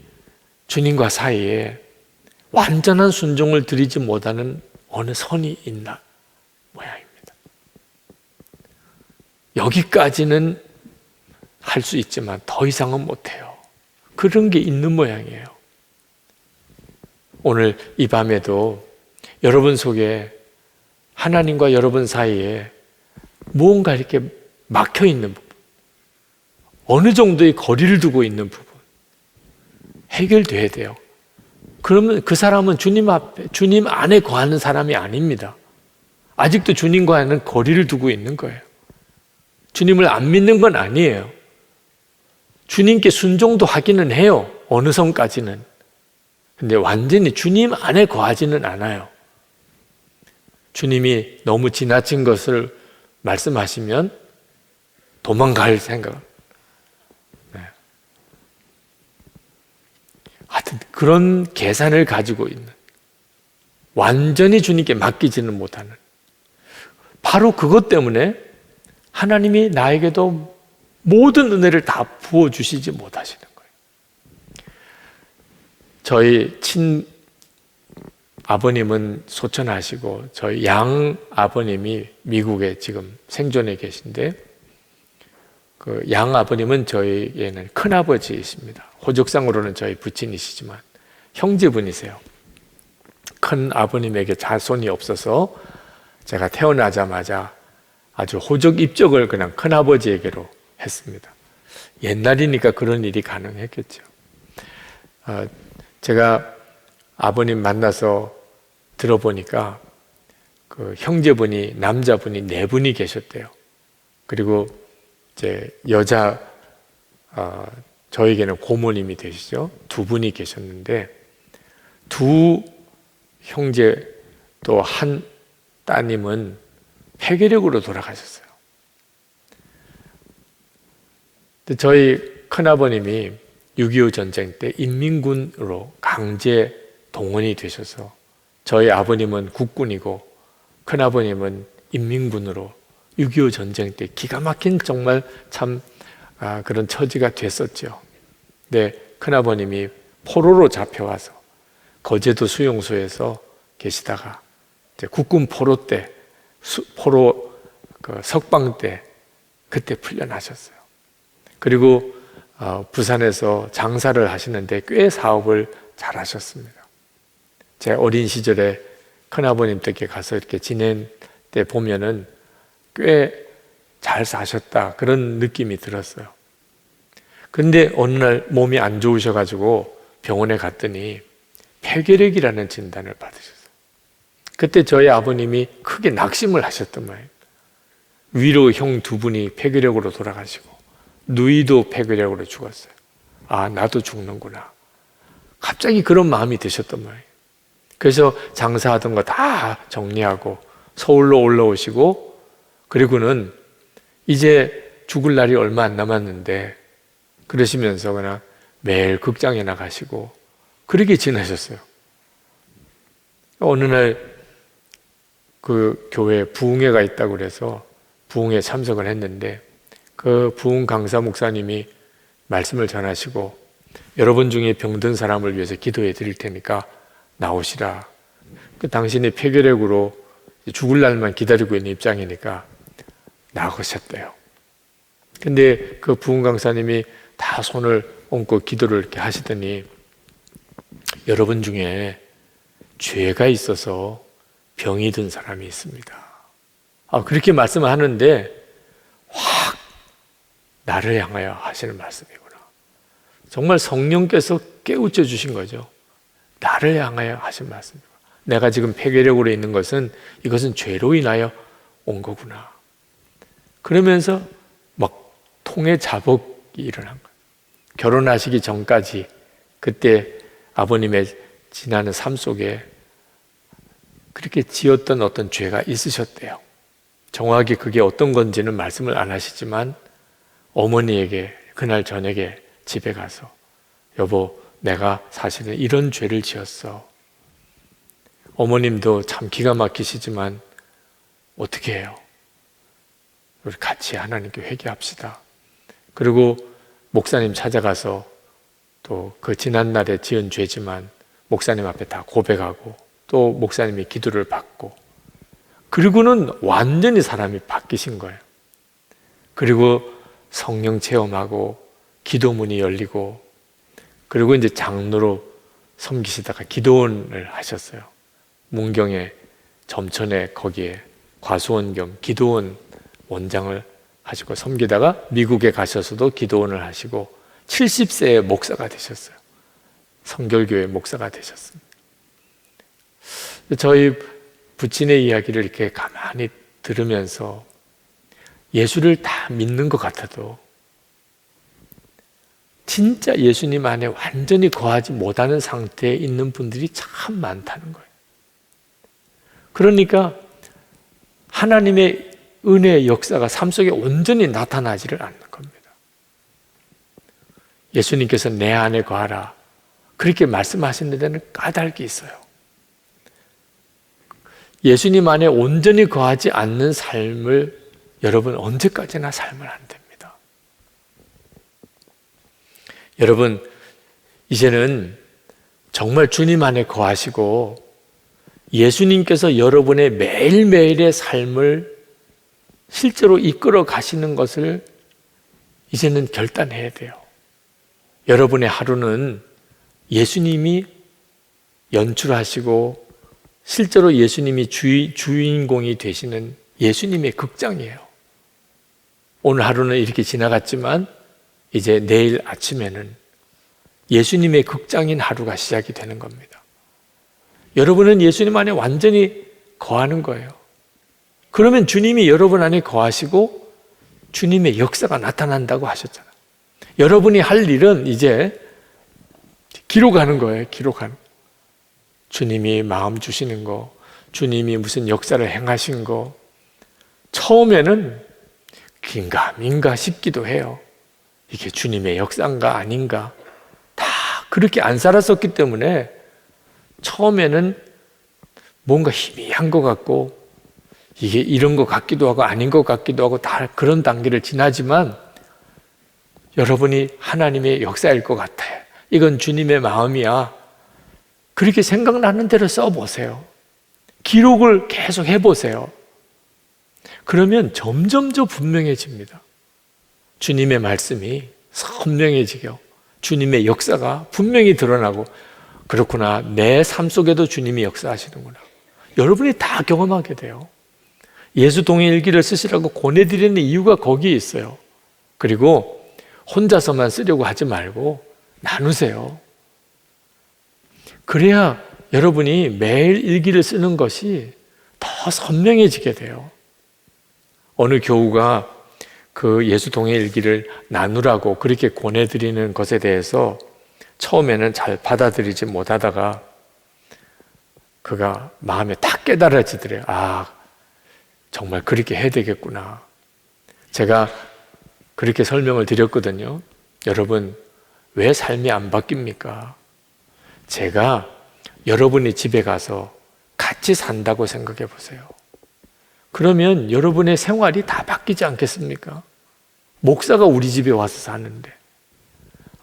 주님과 사이에 완전한 순종을 드리지 못하는 어느 선이 있나 모양입니다. 여기까지는 할 수 있지만 더 이상은 못해요. 그런 게 있는 모양이에요. 오늘 이 밤에도 여러분 속에 하나님과 여러분 사이에 무언가 이렇게 막혀 있는 부분, 어느 정도의 거리를 두고 있는 부분, 해결돼야 돼요. 그러면 그 사람은 주님 앞에, 주님 안에 거하는 사람이 아닙니다. 아직도 주님과는 거리를 두고 있는 거예요. 주님을 안 믿는 건 아니에요. 주님께 순종도 하기는 해요. 어느 선까지는. 근데 완전히 주님 안에 거하지는 않아요. 주님이 너무 지나친 것을 말씀하시면 도망갈 생각. 네. 하여튼 그런 계산을 가지고 있는, 완전히 주님께 맡기지는 못하는, 바로 그것 때문에 하나님이 나에게도 모든 은혜를 다 부어주시지 못하시는 거예요. 저희 친아버님은 소천하시고 저희 양 아버님이 미국에 지금 생존해 계신데, 그 양 아버님은 저희에는 큰아버지이십니다. 호적상으로는 저희 부친이시지만 형제분이세요. 큰 아버님에게 자손이 없어서 제가 태어나자마자 아주 호적 입적을 그냥 큰아버지에게로 했습니다. 옛날이니까 그런 일이 가능했겠죠. 제가 아버님 만나서 들어보니까 그 형제분이, 남자분이 4분이 계셨대요. 그리고 이제 저에게는 고모님이 되시죠. 2분이 계셨는데, 2 형제 또 한 따님은 폐결핵으로 돌아가셨어요. 저희 큰아버님이 6.25 전쟁 때 인민군으로 강제 동원이 되셔서 저희 아버님은 국군이고 큰아버님은 인민군으로 6.25 전쟁 때 기가 막힌 정말 참 그런 처지가 됐었죠. 근데 큰아버님이 포로로 잡혀와서 거제도 수용소에서 계시다가 이제 국군 포로 때, 포로 그 석방 때 그때 풀려나셨어요. 그리고 부산에서 장사를 하시는데 꽤 사업을 잘 하셨습니다. 제 어린 시절에 큰아버님 댁에 가서 이렇게 지낸 때 보면은 꽤 잘 사셨다, 그런 느낌이 들었어요. 근데 어느 날 몸이 안 좋으셔가지고 병원에 갔더니 폐결핵이라는 진단을 받으셨어요. 그때 저희 아버님이 크게 낙심을 하셨던 거예요. 위로 형 2분이 폐결핵으로 돌아가시고 누이도 폐결핵으로 죽었어요. 아, 나도 죽는구나. 갑자기 그런 마음이 드셨던 거예요. 그래서 장사하던 거 다 정리하고 서울로 올라오시고, 그리고는 이제 죽을 날이 얼마 안 남았는데 그러시면서 그냥 매일 극장에 나가시고 그렇게 지내셨어요. 어느 날 그 교회에 부흥회가 있다고 그래서 부흥회에 참석을 했는데, 그 부흥 강사 목사님이 말씀을 전하시고, 여러분 중에 병든 사람을 위해서 기도해 드릴 테니까 나오시라. 그 당신이 폐결핵으로 죽을 날만 기다리고 있는 입장이니까 나가셨대요. 근데 그 부흥 강사님이 다 손을 얹고 기도를 이렇게 하시더니, 여러분 중에 죄가 있어서 병이 든 사람이 있습니다. 그렇게 말씀을 하는데 확 나를 향하여 하시는 말씀이구나. 정말 성령께서 깨우쳐 주신 거죠. 나를 향하여 하신 말씀입니다. 내가 지금 폐결핵으로 있는 것은 이것은 죄로 인하여 온 거구나. 그러면서 막 통의 자복이 일어난 거예요. 결혼하시기 전까지 그때 아버님의 지나는 삶 속에 그렇게 지었던 어떤 죄가 있으셨대요. 정확히 그게 어떤 건지는 말씀을 안 하시지만 어머니에게 그날 저녁에 집에 가서 여보, 내가 사실은 이런 죄를 지었어. 어머님도 참 기가 막히시지만 어떻게 해요? 우리 같이 하나님께 회개합시다. 그리고 목사님 찾아가서 또 그 지난날에 지은 죄지만 목사님 앞에 다 고백하고 또 목사님이 기도를 받고 그리고는 완전히 사람이 바뀌신 거예요. 그리고 성령 체험하고 기도문이 열리고 그리고 이제 장로로 섬기시다가 기도원을 하셨어요. 문경에 점천에 거기에 과수원 겸 기도원 원장을 하시고 섬기다가 미국에 가셔서도 기도원을 하시고 70세에 목사가 되셨어요. 성결교회 목사가 되셨습니다. 저희 부친의 이야기를 이렇게 가만히 들으면서 예수를 다 믿는 것 같아도 진짜 예수님 안에 완전히 거하지 못하는 상태에 있는 분들이 참 많다는 거예요. 그러니까 하나님의 은혜의 역사가 삶 속에 온전히 나타나지를 않는 겁니다. 예수님께서 내 안에 거하라 그렇게 말씀하시는 데는 까닭이 있어요. 예수님 안에 온전히 거하지 않는 삶을 여러분 언제까지나 살면 안 됩니다. 여러분 이제는 정말 주님 안에 거하시고 예수님께서 여러분의 매일매일의 삶을 실제로 이끌어 가시는 것을 이제는 결단해야 돼요. 여러분의 하루는 예수님이 연출하시고 실제로 예수님이 주인공이 되시는 예수님의 극장이에요. 오늘 하루는 이렇게 지나갔지만 이제 내일 아침에는 예수님의 극장인 하루가 시작이 되는 겁니다. 여러분은 예수님 안에 완전히 거하는 거예요. 그러면 주님이 여러분 안에 거하시고 주님의 역사가 나타난다고 하셨잖아요. 여러분이 할 일은 이제 기록하는 거예요. 기록하는 거. 주님이 마음 주시는 거, 주님이 무슨 역사를 행하신 거 처음에는 긴가민가 싶기도 해요. 이게 주님의 역사인가 아닌가 다 그렇게 안 살았었기 때문에 처음에는 뭔가 희미한 것 같고 이게 이런 것 같기도 하고 아닌 것 같기도 하고 다 그런 단계를 지나지만 여러분이 하나님의 역사일 것 같아요. 이건 주님의 마음이야. 그렇게 생각나는 대로 써보세요. 기록을 계속 해보세요. 그러면 점점 더 분명해집니다. 주님의 말씀이 선명해지고 주님의 역사가 분명히 드러나고 그렇구나. 내 삶 속에도 주님이 역사하시는구나. 여러분이 다 경험하게 돼요. 예수 동행 일기를 쓰시라고 권해드리는 이유가 거기에 있어요. 그리고 혼자서만 쓰려고 하지 말고 나누세요. 그래야 여러분이 매일 일기를 쓰는 것이 더 선명해지게 돼요. 어느 교우가 그 예수 동행 일기를 나누라고 그렇게 권해드리는 것에 대해서 처음에는 잘 받아들이지 못하다가 그가 마음에 딱 깨달아지더래요. 아, 정말 그렇게 해야 되겠구나. 제가 그렇게 설명을 드렸거든요. 여러분, 왜 삶이 안 바뀝니까? 제가 여러분의 집에 가서 같이 산다고 생각해 보세요. 그러면 여러분의 생활이 다 바뀌지 않겠습니까? 목사가 우리 집에 와서 사는데,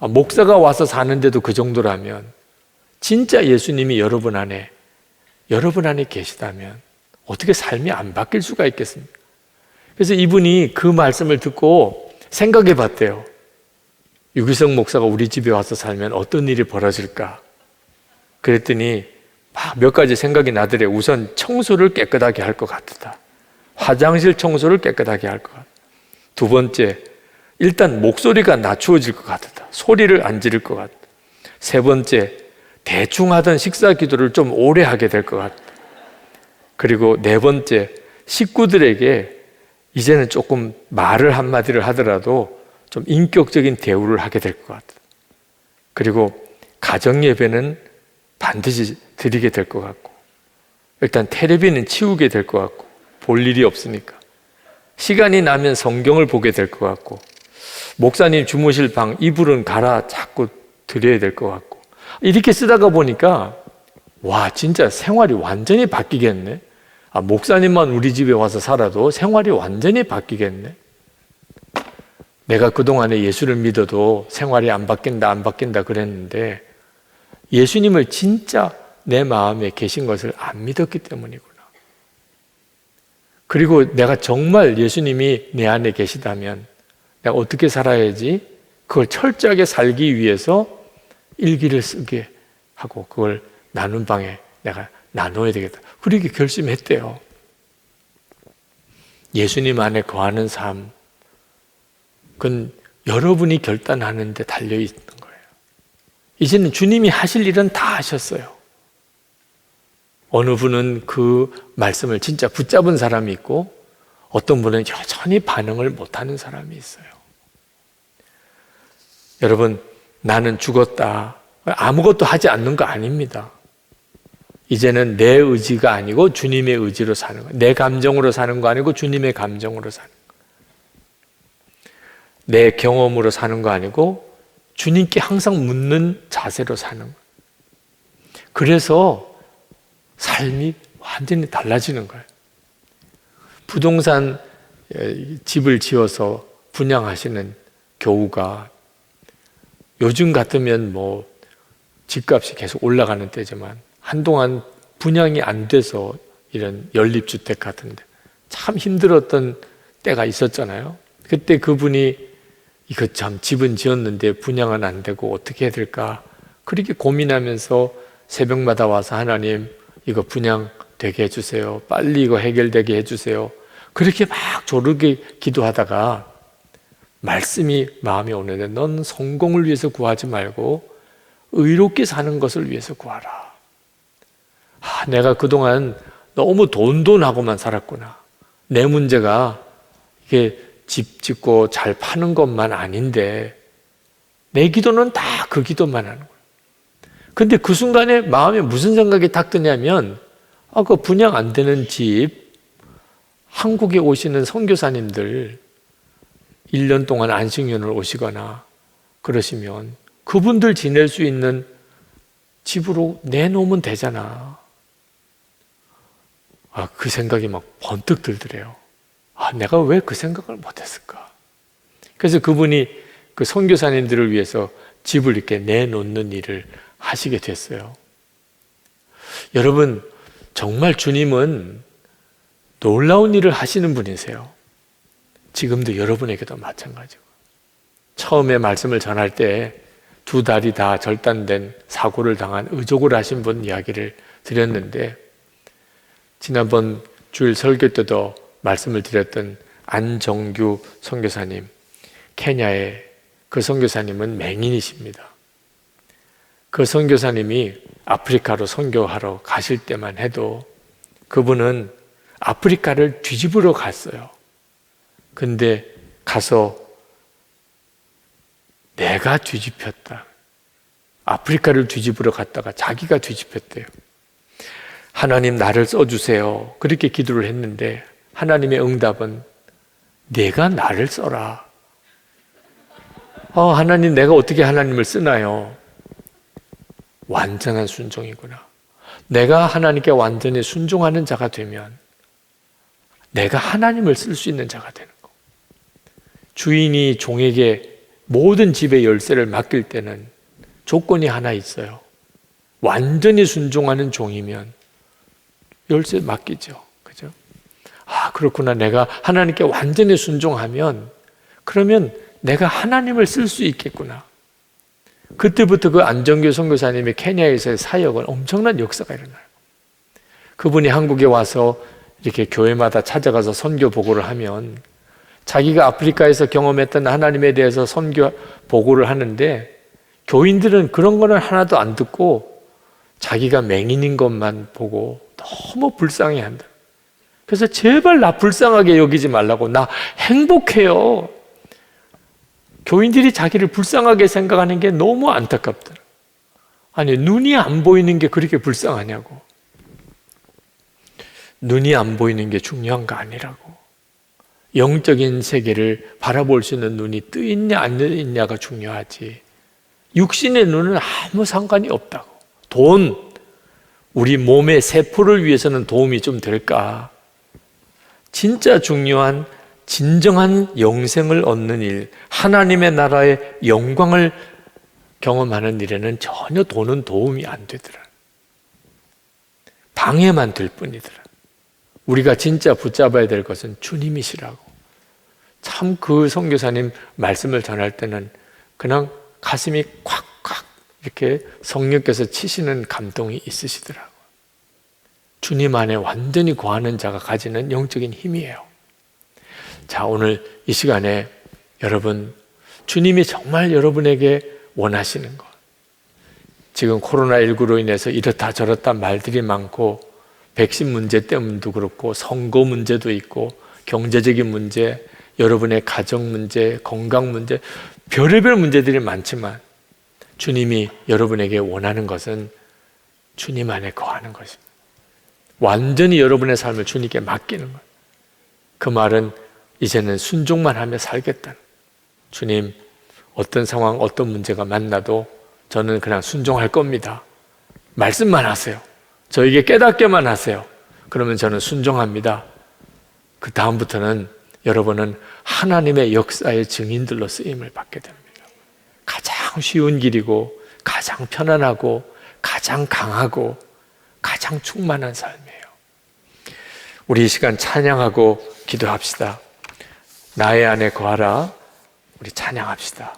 목사가 와서 사는데도 그 정도라면 진짜 예수님이 여러분 안에 계시다면 어떻게 삶이 안 바뀔 수가 있겠습니까? 그래서 이분이 그 말씀을 듣고 생각해 봤대요. 유기성 목사가 우리 집에 와서 살면 어떤 일이 벌어질까? 그랬더니 몇 가지 생각이 나더래. 우선 청소를 깨끗하게 할 것 같다. 화장실 청소를 깨끗하게 할 것 같다. 두 번째, 일단 목소리가 낮추어질 것 같다. 소리를 안 지를 것 같다. 세 번째, 대충 하던 식사 기도를 좀 오래 하게 될 것 같다. 그리고 네 번째, 식구들에게 이제는 조금 말을 한마디를 하더라도 좀 인격적인 대우를 하게 될 것 같다. 그리고 가정 예배는 반드시 드리게 될 것 같고, 일단 텔레비는 치우게 될 것 같고, 볼 일이 없으니까 시간이 나면 성경을 보게 될 것 같고, 목사님 주무실 방 이불은 갈아 자꾸 드려야 될 것 같고, 이렇게 쓰다가 보니까 와, 진짜 생활이 완전히 바뀌겠네. 목사님만 우리 집에 와서 살아도 생활이 완전히 바뀌겠네. 내가 그동안에 예수를 믿어도 생활이 안 바뀐다 그랬는데, 예수님을 진짜 내 마음에 계신 것을 안 믿었기 때문이구나. 그리고 내가 정말 예수님이 내 안에 계시다면 내가 어떻게 살아야지 그걸 철저하게 살기 위해서 일기를 쓰게 하고 그걸 나눈 방에 내가 나눠야 되겠다. 그렇게 결심했대요. 예수님 안에 거하는 삶, 그건 여러분이 결단하는 데 달려있는 거예요. 이제는 주님이 하실 일은 다 하셨어요. 어느 분은 그 말씀을 진짜 붙잡은 사람이 있고, 어떤 분은 여전히 반응을 못하는 사람이 있어요. 여러분, 나는 죽었다, 아무것도 하지 않는 거 아닙니다. 이제는 내 의지가 아니고 주님의 의지로 사는 거예요. 내 감정으로 사는 거 아니고 주님의 감정으로 사는 거예요. 내 경험으로 사는 거 아니고 주님께 항상 묻는 자세로 사는 거예요. 그래서 삶이 완전히 달라지는 거예요. 부동산 집을 지어서 분양하시는 교우가 요즘 같으면 뭐 집값이 계속 올라가는 때지만 한동안 분양이 안 돼서 이런 연립주택 같은데 참 힘들었던 때가 있었잖아요. 그때 그분이 이거 참 집은 지었는데 분양은 안 되고 어떻게 해야 될까 그렇게 고민하면서 새벽마다 와서 하나님 이거 분양 되게 해주세요. 빨리 이거 해결되게 해주세요. 그렇게 막 조르게 기도하다가 말씀이 마음에 오는데 넌 성공을 위해서 구하지 말고 의롭게 사는 것을 위해서 구하라. 내가 그동안 너무 돈하고만 살았구나. 내 문제가 이게 집 짓고 잘 파는 것만 아닌데 내 기도는 다 그 기도만 하는 거예요. 근데 그 순간에 마음에 무슨 생각이 딱 드냐면 그 분양 안 되는 집 한국에 오시는 선교사님들 1년 동안 안식년을 오시거나 그러시면 그분들 지낼 수 있는 집으로 내놓으면 되잖아. 그 생각이 막 번뜩 들더래요. 내가 왜 그 생각을 못했을까? 그래서 그분이 그 선교사님들을 위해서 집을 이렇게 내놓는 일을 하시게 됐어요. 여러분, 정말 주님은 놀라운 일을 하시는 분이세요. 지금도 여러분에게도 마찬가지고. 처음에 말씀을 전할 때 2다리 다 절단된 사고를 당한 의족을 하신 분 이야기를 드렸는데, 지난번 주일 설교 때도 말씀을 드렸던 안정규 선교사님, 케냐의 그 선교사님은 맹인이십니다. 그 선교사님이 아프리카로 선교하러 가실 때만 해도 그분은 아프리카를 뒤집으러 갔어요. 근데 가서 내가 뒤집혔다. 아프리카를 뒤집으러 갔다가 자기가 뒤집혔대요. 하나님 나를 써주세요. 그렇게 기도를 했는데 하나님의 응답은 내가 나를 써라. 하나님 내가 어떻게 하나님을 쓰나요? 완전한 순종이구나. 내가 하나님께 완전히 순종하는 자가 되면 내가 하나님을 쓸 수 있는 자가 되는 거. 주인이 종에게 모든 집의 열쇠를 맡길 때는 조건이 하나 있어요. 완전히 순종하는 종이면 열쇠 맡기죠. 그죠? 그렇구나. 내가 하나님께 완전히 순종하면 그러면 내가 하나님을 쓸 수 있겠구나. 그때부터 그 안정규 선교사님의 케냐에서의 사역은 엄청난 역사가 일어나요. 그분이 한국에 와서 이렇게 교회마다 찾아가서 선교 보고를 하면 자기가 아프리카에서 경험했던 하나님에 대해서 선교 보고를 하는데 교인들은 그런 거는 하나도 안 듣고 자기가 맹인인 것만 보고 너무 불쌍해한다. 그래서 제발 나 불쌍하게 여기지 말라고, 나 행복해요. 교인들이 자기를 불쌍하게 생각하는 게 너무 안타깝더라. 아니, 눈이 안 보이는 게 그렇게 불쌍하냐고. 눈이 안 보이는 게 중요한 거 아니라고. 영적인 세계를 바라볼 수 있는 눈이 뜨있냐 안 뜨있냐가 중요하지. 육신의 눈은 아무 상관이 없다고. 돈, 우리 몸의 세포를 위해서는 도움이 좀 될까? 진짜 중요한 진정한 영생을 얻는 일, 하나님의 나라의 영광을 경험하는 일에는 전혀 돈은 도움이 안 되더라. 방해만 될 뿐이더라. 우리가 진짜 붙잡아야 될 것은 주님이시라고. 참 그 선교사님 말씀을 전할 때는 그냥 가슴이 콱콱 이렇게 성령께서 치시는 감동이 있으시더라고요. 주님 안에 완전히 거하는 자가 가지는 영적인 힘이에요. 자, 오늘 이 시간에 여러분, 주님이 정말 여러분에게 원하시는 것, 지금 코로나19로 인해서 이렇다 저렇다 말들이 많고 백신 문제 때문도 그렇고 선거 문제도 있고 경제적인 문제, 여러분의 가정 문제, 건강 문제, 별의별 문제들이 많지만 주님이 여러분에게 원하는 것은 주님 안에 거하는 것입니다. 완전히 여러분의 삶을 주님께 맡기는 거예요. 그 말은 이제는 순종만 하며 살겠다는, 주님 어떤 상황 어떤 문제가 만나도 저는 그냥 순종할 겁니다. 말씀만 하세요. 저에게 깨닫게만 하세요. 그러면 저는 순종합니다. 그 다음부터는 여러분은 하나님의 역사의 증인들로 쓰임을 받게 됩니다. 가장 쉬운 길이고 가장 편안하고 가장 강하고 가장 충만한 삶이에요. 우리 이 시간 찬양하고 기도합시다. 나의 안에 거하라. 우리 찬양합시다.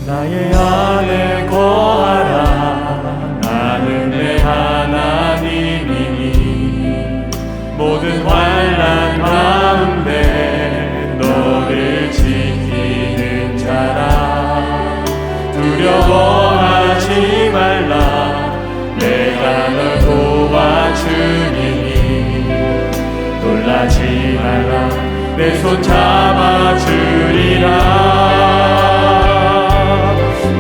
나의 안에 거하라. 나는 내 하나님이니 모든 환난 가운데 너를 지키는 자라. 두려워하지 말라. 내가 널 도와주리니 놀라지 말라. 내 손 잡아주리라.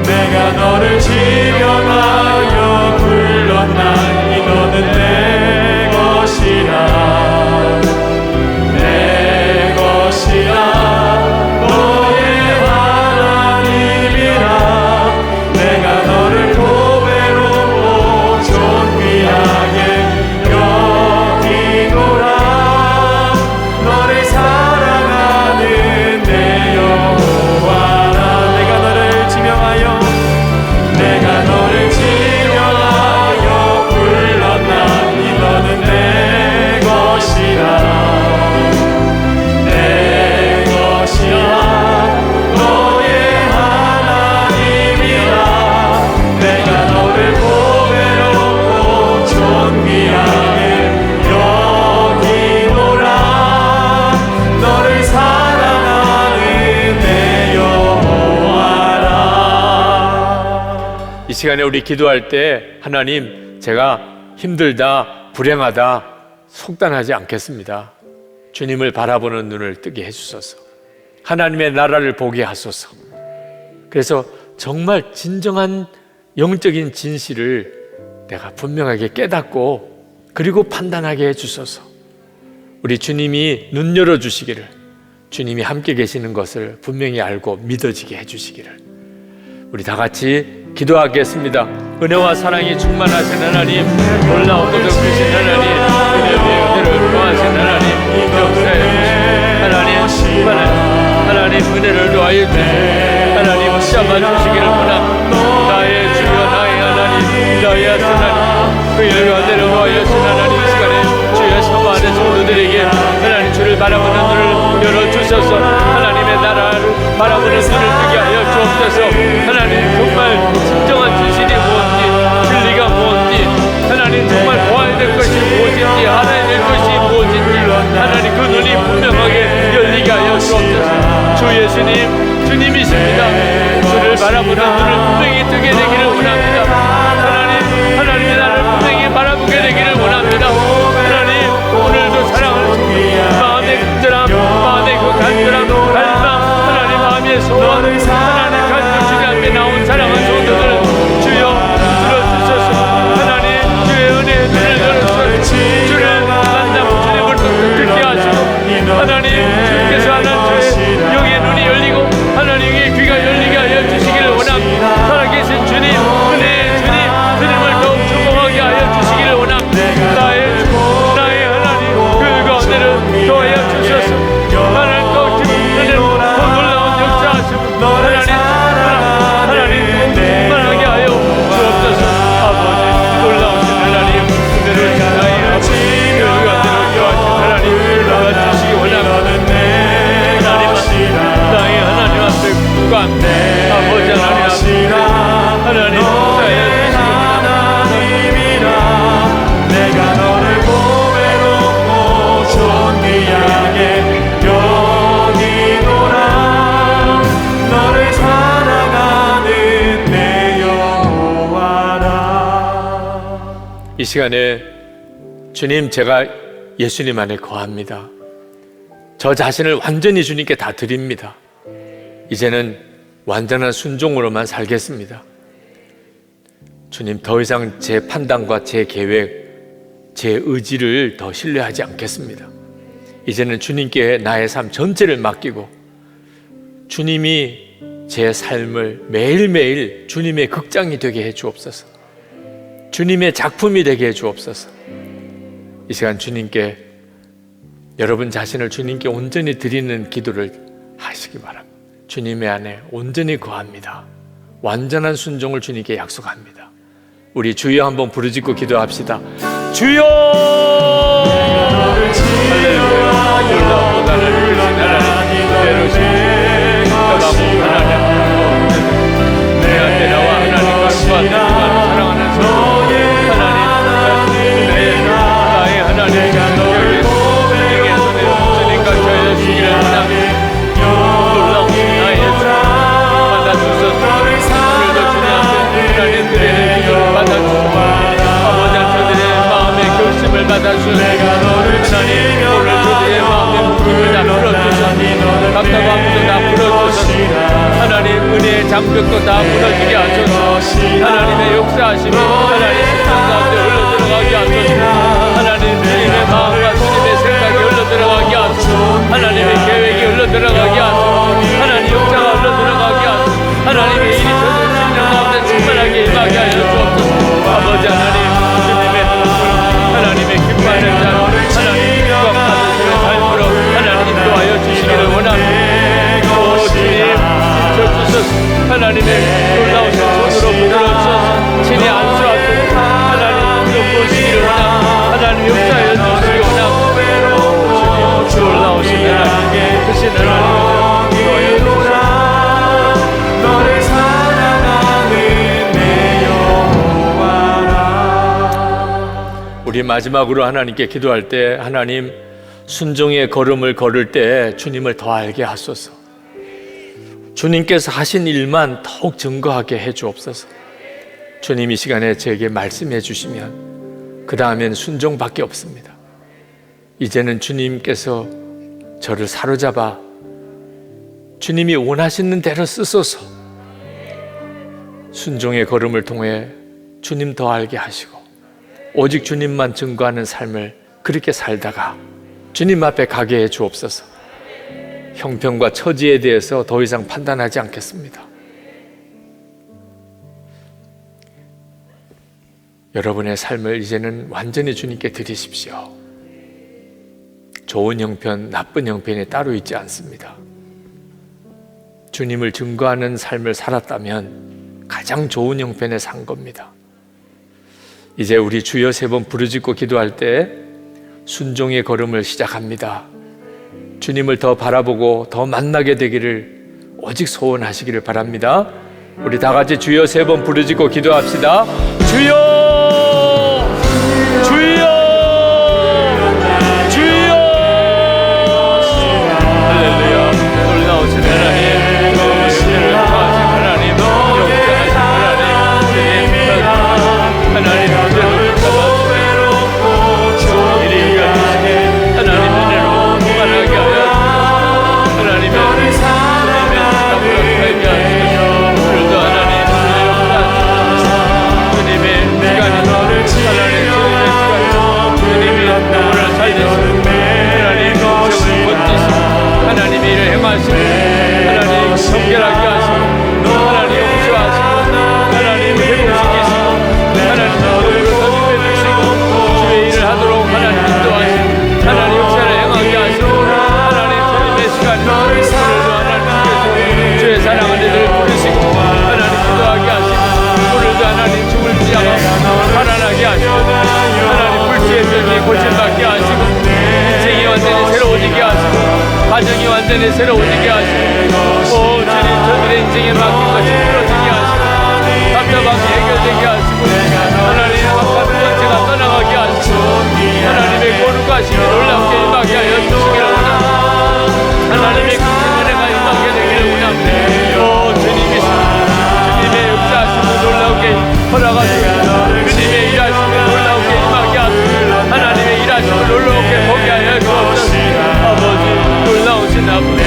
내가 너를 지명하여 불렀나니 너는 내 것이라. 내 것이라. 너의 하나님이라. 내가 너를 보배롭고 존귀하게 여기노라. 너를 사랑하는 내 여호와라. 내가 너를 지명하여 불렀나니 너는 내 것이라. 내 것이라. 너의 하나님이라. 내가 너를 보배롭고 존귀하게 여기노라. 너를 사랑하는 내 여호와라. 이 시간에 우리 기도할 때 하나님, 제가 힘들다, 불행하다, 속단하지 않겠습니다. 주님을 바라보는 눈을 뜨게 해주소서. 하나님의 나라를 보게 하소서. 그래서 정말 진정한 영적인 진실을 내가 분명하게 깨닫고 그리고 판단하게 해주소서. 우리 주님이 눈 열어주시기를, 주님이 함께 계시는 것을 분명히 알고 믿어지게 해주시기를 우리 다 같이 기도하겠습니다. 은혜와 사랑이 충만하신 하나님, 놀라우고도 크신 하나님, 은혜 위에 은혜를 더하신 하나님, 역사해 주시고 하나님, 하나님 은혜를 더하여 주시고 하나님 잡아주시기를 원합니다. 나의 주여, 나의 하나님, 나의 하나님, 그 은혜와 은혜를 더하여 주신 하나님, 이 시간에 주의 사모하는 성도들에게 하나님 주를 바라보는 눈을 열어주셔서 하나님의 나라를 바라보는 눈을 뜨게 하여 주옵소서. 하나님, 정말 진정한 진실이 무엇인지, 진리가 무엇인지, 하나님 그 눈이 분명하게 열리게 하여 주옵소서. 주 예수님, 주님이십니다. 주를 바라보는 눈을 분명히 뜨게 되기를 원합니다. 하나님 나를 분명히 바라보게 되기를 원합니다. 하나님 오늘도 사랑을 마음의 간절함, 마음의 그 간절함, 갈망, 하나님 마음의 소원, 하나님 간절 주님 앞에 나온 사랑하는 성도들 주여 들어주소서. 하나님 주의 은혜의 눈을 열어주소서. 주를 만나고 주님을 듣게 하시고 하나님 주께서 하나님 주의 영의 눈이 열리고 하나님의 귀가 열리게 하여 주시기를 원합니다. 살아계신 주님, 은혜의 주님, 주님을 더욱 주목하게 하여 주시기를 원합니다. 나의 하나님 그 가운데를 더하여 주셔서 하나님 더 놀라운 역사하시고 하나님 충만하게 하여 주옵소서. 아버지 놀라우신 하나님 그대로 나의 아버지 그 가운데를 요하신 하나님 도와주시기 원합니다. 나의 하나님 앞에 구간 아버지 하나님 앞에 하나님 역사하여 주시기 원합니다. 내가 너를 보배롭고 존귀하게 여기노라. 너를 사랑하는 내 여호와라. 이 시간에 주님, 제가 예수님 안에 거합니다. 저 자신을 완전히 주님께 다 드립니다. 이제는 완전한 순종으로만 살겠습니다. 주님, 더 이상 제 판단과 제 계획, 제 의지를 더 신뢰하지 않겠습니다. 이제는 주님께 나의 삶 전체를 맡기고 주님이 제 삶을 매일매일 주님의 극장이 되게 해 주옵소서. 주님의 작품이 되게 해 주옵소서. 이 시간 주님께, 여러분 자신을 주님께 온전히 드리는 기도를 하시기 바랍니다. 주님의 안에 온전히 거합니다. 완전한 순종을 주님께 약속합니다. 우리 주여 한번 부르짖고 기도합시다. 주여! 놀라운 나를 부르신 하나님, 때로시 떠나고 하나님 내 안에 나와 하나님과 수완 사랑하는 성도 하나님, 나의 하나님 주님의 손에 주님과 저의 주기를 원합니다. 놀라우신 나의 주 받아주소서. 오늘도 주님 앞에 하나님 드리는 기도를 받아주소서. 아버지 저들의 마음의 결심을 받아주소서. 하나님 오늘 저들의 마음의 묶임을 다 풀어주소서. 답답한 것도 다 풀어주소서. 하나님 은혜의 장벽도 다 무너지게 하소서. 하나님의 역사하심이 하나님 심장 가운데 흘러들어가게 하소서. 하나님 주님의 마음과 주님의 생각이 흘러들어가게 하소서. 하나님의 계획이 흘러들어가게 하소서. 하나님 역사가 흘러들어가게 하소서. 하나님의 일이 저들 심령 가운데 충만하게 임하게 하여 주옵소서. 아버지 하나님 주님의 하나님의 기뻐하는 자 하나님 영광 받으시는 삶으로 하나님 인도하여 주시기를 원합니다. 오 주님 주옵소서. 하나님의 놀라우신 손으로 부들어주셔서 친히 안수하소서. 하나님 좀 보시기를 원합니다. 하나님 역사하여 주시기 원합니다. 주님 놀라우신 하나님, 크신 하나님 인도하여 주시옵소서. 너를 사랑하는 내 여호와라. 우리 마지막으로 하나님께 기도할 때, 하나님 순종의 걸음을 걸을 때 주님을 더 알게 하소서. 주님께서 하신 일만 더욱 증거하게 해 주옵소서. 주님 이 시간에 저에게 말씀해 주시면 그 다음엔 순종밖에 없습니다. 이제는 주님께서 저를 사로잡아 주님이 원하시는 대로 쓰소서. 순종의 걸음을 통해 주님 더 알게 하시고 오직 주님만 증거하는 삶을 그렇게 살다가 주님 앞에 가게 해 주옵소서. 형편과 처지에 대해서 더 이상 판단하지 않겠습니다. 여러분의 삶을 이제는 완전히 주님께 드리십시오. 좋은 형편, 나쁜 형편이 따로 있지 않습니다. 주님을 증거하는 삶을 살았다면 가장 좋은 형편에 산 겁니다. 이제 우리 주여 3번 부르짖고 기도할 때 순종의 걸음을 시작합니다. 주님을 더 바라보고 더 만나게 되기를 오직 소원하시기를 바랍니다. 우리 다 같이 주여 3번 부르짖고 기도합시다. 주여! 주여! 주여! 가정이 완전히 새로워지게 하시고 오 주님 저들의 인생에 맡긴 것이 풀어지게 하시고 답답함이 해결되게 하시고 하나님 아까 두 번째가 떠나가게 하시고 하나님의 거룩하심이 놀랍게 임하게 하여 주시기를 원합니다. 하나님의 큰 은혜가 임하게 되기를 원합니다. 오 주님의 역사하심을 놀랍게 허락하시고 주님의 일하심을 놀랍게 임하게 하시고 하나님의 일하심을 놀랍게 보게 하여 주옵소서. 아버지 놀라우신 아버지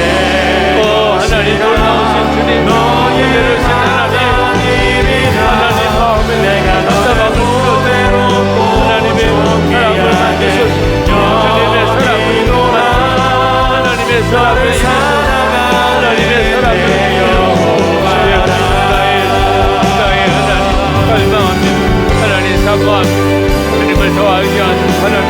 하나님 놀라우신 주님 그대로신 하나님 마음에 답답함을 풀어주시고 하나님의 사랑을 만드소서. 주님의 사랑을 하나님의 사랑을 하나님의 사랑을 나의 하나님 갈망합니다. 하나님 사모합니다. 주님을 더 알게 하시고 하나님